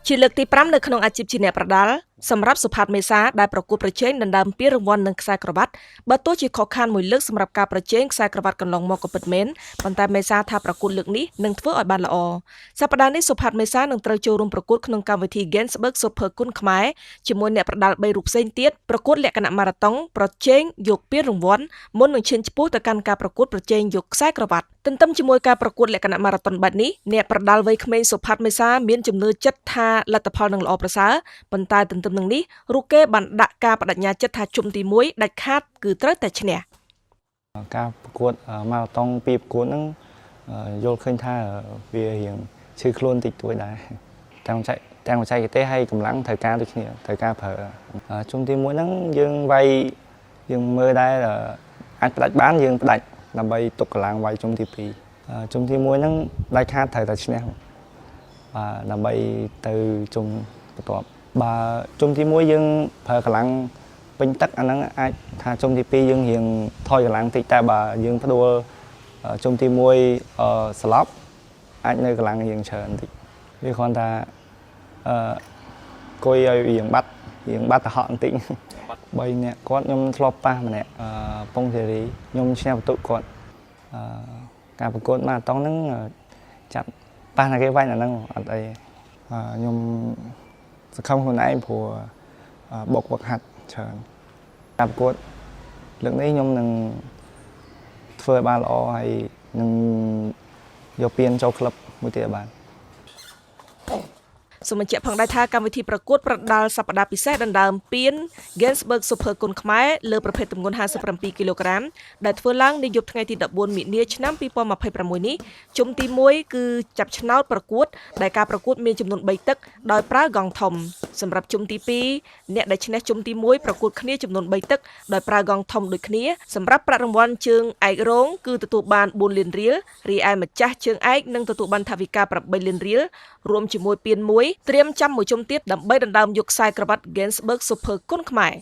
ជាលើកទី5នៅក្នុងអាជីពជាអ្នកប្រដាល់សម្រាប់សុផាតមេសាដែលប្រកួតប្រជែងដណ្ដើមពានរង្វាន់នឹងខ្សែក្រវ៉ាត់បើទោះជាខកខានមួយលើកសម្រាប់ការប្រជែងខ្សែក្រវ៉ាត់កន្លងមកក៏ពិតមែនប៉ុន្តែមេសាថាប្រកួតលើកនេះនឹងធ្វើឲ្យបានល្អសប្តាហ៍នេះសុផាតមេសានឹងត្រូវចូលរួមប្រកួតក្នុងកម្មវិធី Gainsburg Super គុណខ្មែរជាមួយអ្នកប្រដាល់3រូបផ្សេងទៀតប្រកួតលក្ខណៈម៉ារ៉ាតុងប្រជែងយកពានរង្វាន់មុននឹងឈានឆ្ពោះទៅកាន់ការប្រកួតប្រជែងយកខ្សែក្រវ៉ាត់ទន្ទឹមជាមួយការប្រកួតលក្ខណៈម៉ារ៉ាតុនបែបនេះអ្នកប្រដាល់វ័យក្មេងសុផាតមេសាមានជំនឿចិត្តថាលទ្ធផលនឹងល្អប្រសើរប៉ុន្តែទន្ទឹមនឹងនេះរូគេបានដាក់ការបដិញ្ញាចិត្តថាជុំទី1ដាច់ខាតគឺត្រូវតែឈ្នះការប្រកួតម៉ារ៉ាតុងពីប្រកួតហ្នឹងយល់ឃើញថាវារៀងឈឺខ្លួនតិចតួចដែរទាំងបច្ចេកទេសហើយកម្លាំងត្រូវការដូចគ្នាត្រូវការប្រើជុំទី1ហ្នឹងយើងវាយយើងមើលដែរអាចផ្ដាច់បានយើងផ្ដាច់ដើម្បីទុកកម្លាំងវាយជុំទី2ជុំទី1ហ្នឹងដាច់ខាតត្រូវតែឈ្នះបាទដើម្បីទៅជុំបន្ទាប់បើជុំទី1យើងប្រើកម្លាំងពេញទឹកអាហ្នឹងអាចថាជុំទី2យើងរៀងថយកម្លាំងតិចតែបើយើងផ្ដួលជុំទី1ស្លាប់អាចនៅកម្លាំងរៀងច្រើនតិចវាគ្រាន់តែគួយឲ្យរៀងបាត់ទៅហក់បន្តិច3នាក់គាត់ខ្ញុំធ្លាប់ប៉ះម្នាក់ពងសេរីខ្ញុំឈ្នះបន្ទុកគាត់ការប្រកួតម៉ារ៉ាតុងហ្នឹងចាប់ប៉ះតែគេវាយអាហ្នឹងអត់អីខ្ញុំសង្ឃឹមខ្លួនឯងព្រោះបុកវឹកហាត់ច្រើនការប្រកួតលើកនេះខ្ញុំនឹងធ្វើឲ្យបានល្អហើយនឹងយកពានចូលក្លឹបមួយទៀតបានសូមបញ្ជាក់ផងដែរថាកម្មវិធីប្រកួតប្រដាល់សប្តាហ៍ពិសេសដណ្ដើមពាន Gainsburg Super គុណខ្មែរលើប្រភេទទម្ងន់57គីឡូក្រាមដែលធ្វើឡើងនៅយប់ថ្ងៃទី14មិនិនាឆ្នាំ2026នេះជុំទី1គឺចាប់ឆ្នោតប្រកួតដែលការប្រកួតមានចំនួន3ទឹកដោយប្រើកង់ធំសម្រាប់ជុំទី2អ្នកដែលឈ្នះជុំទី1ប្រកួតគ្នាចំនួន3ទឹកដោយប្រើកង់ធំដូចគ្នាសម្រាប់ប្រាក់រង្វាន់ជើងឯករងគឺទទួលបាន4លានរៀលរីឯម្ចាស់ជើងឯកនឹងទទួលបានថវិកា8លានរៀលរួមជាមួយពាន1ត្រៀមចាំមួយជុំទៀតដើម្បីដណ្ដើមយកខ្សែក្រវ៉ាត់ Gainsburg Super គុណខ្មែរ